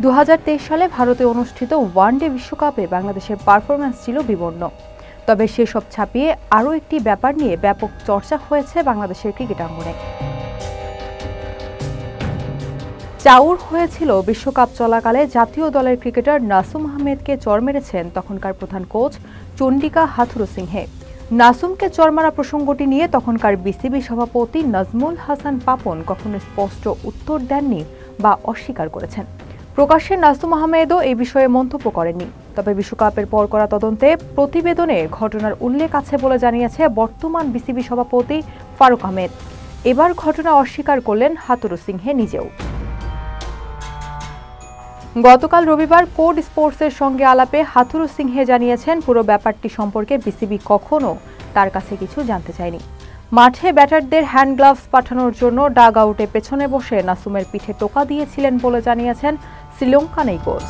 2023 সালে ভারতে অনুষ্ঠিত ওয়ানডে বিশ্বকাপে বাংলাদেশের পারফরম্যান্স ছিল বিবর্ণ। তবে সেসব ছাপিয়ে আরও একটি ব্যাপার নিয়ে ব্যাপক চর্চা হয়েছে বাংলাদেশের ক্রিকেট অঙ্গনে। চাউর হয়েছিল বিশ্বকাপ চলাকালে জাতীয় দলের ক্রিকেটার নাসুম আহমেদকে চর মেরেছেন তখনকার প্রধান কোচ চন্ডিকা হাথুরুসিংহে। নাসুমকে চর মারা প্রসঙ্গটি নিয়ে তখনকার বিসিবি সভাপতি নাজমুল হাসান পাপন কখনো স্পষ্ট উত্তর দেননি বা অস্বীকার করেছেন। প্রকাশ্যে নাসুম আহমেদও এই বিষয়ে মন্তব্য করেননি। তবে বিশ্বকাপের পর করা তদন্তে প্রতিবেদনে ঘটনার উল্লেখ আছে বলে জানিয়েছে বর্তমান বিসিবি সভাপতি ফারুক আহমেদ। এবার ঘটনা অস্বীকার করলেন হাথুরুসিংহে নিজেও। গতকাল রবিবার কোড স্পোর্টসের সঙ্গে আলাপে হাথুরুসিংহে জানিয়েছেন পুরো ব্যাপারটি সম্পর্কে বিসিবি কখনো তার কাছে কিছু জানতে চায়নি। মাঠে ব্যাটারদের হ্যান্ড গ্লাভস পাঠানোর জন্য ডাগ আউটে পেছনে বসে নাসুমের পিঠে টোকা দিয়েছিলেন বলে জানিয়েছেন শ্রীলঙ্কান এই কোচ।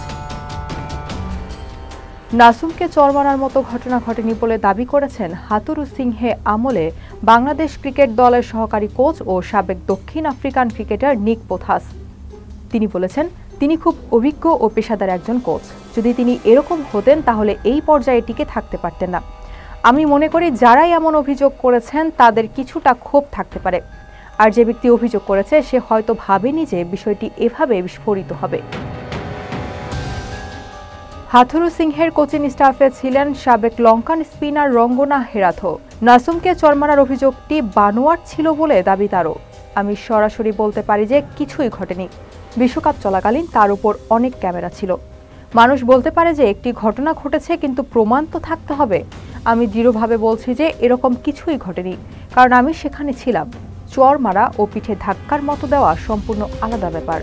নাসুমকে চর মারার মতো ঘটনা ঘটেনি বলে দাবি করেছেন হাথুরুসিংহে আমলে বাংলাদেশ ক্রিকেট দলের সহকারী কোচ ও সাবেক দক্ষিণ আফ্রিকান ক্রিকেটার নিক পোথাস। তিনি বলেছেন, তিনি খুব অভিজ্ঞ ও পেশাদার একজন কোচ। যদি তিনি এরকম হতেন তাহলে এই পর্যায়ে টিকে থাকতে পারতেন না। আমি মনে করি যারাই এমন অভিযোগ করেছেন তাদের কিছুটা ক্ষোভ থাকতে পারে। আর যে ব্যক্তি অভিযোগ করেছে সে হয়তো ভাবেনি যে বিষয়টি এভাবে বিস্ফোরিত হবে। হাথুরুসিংহের কোচিং স্টাফে ছিলেন সাবেক লঙ্কান স্পিনার রঙ্গনা হেরাথো। নাসুমকে চর মারার অভিযোগটি বানোয়াট ছিল বলে দাবি তারও। আমি সরাসরি বলতে পারি যে কিছুই ঘটেনি। বিশ্বকাপ চলাকালীন তার উপর অনেক ক্যামেরা ছিল। মানুষ বলতে পারে যে একটি ঘটনা ঘটেছে, কিন্তু প্রমাণ তো থাকতে হবে। আমি দৃঢ়ভাবে বলছি যে এরকম কিছুই ঘটেনি, কারণ আমি সেখানে ছিলাম। চর মারা ও পিঠে ধাক্কার মতো দেওয়া সম্পূর্ণ আলাদা ব্যাপার।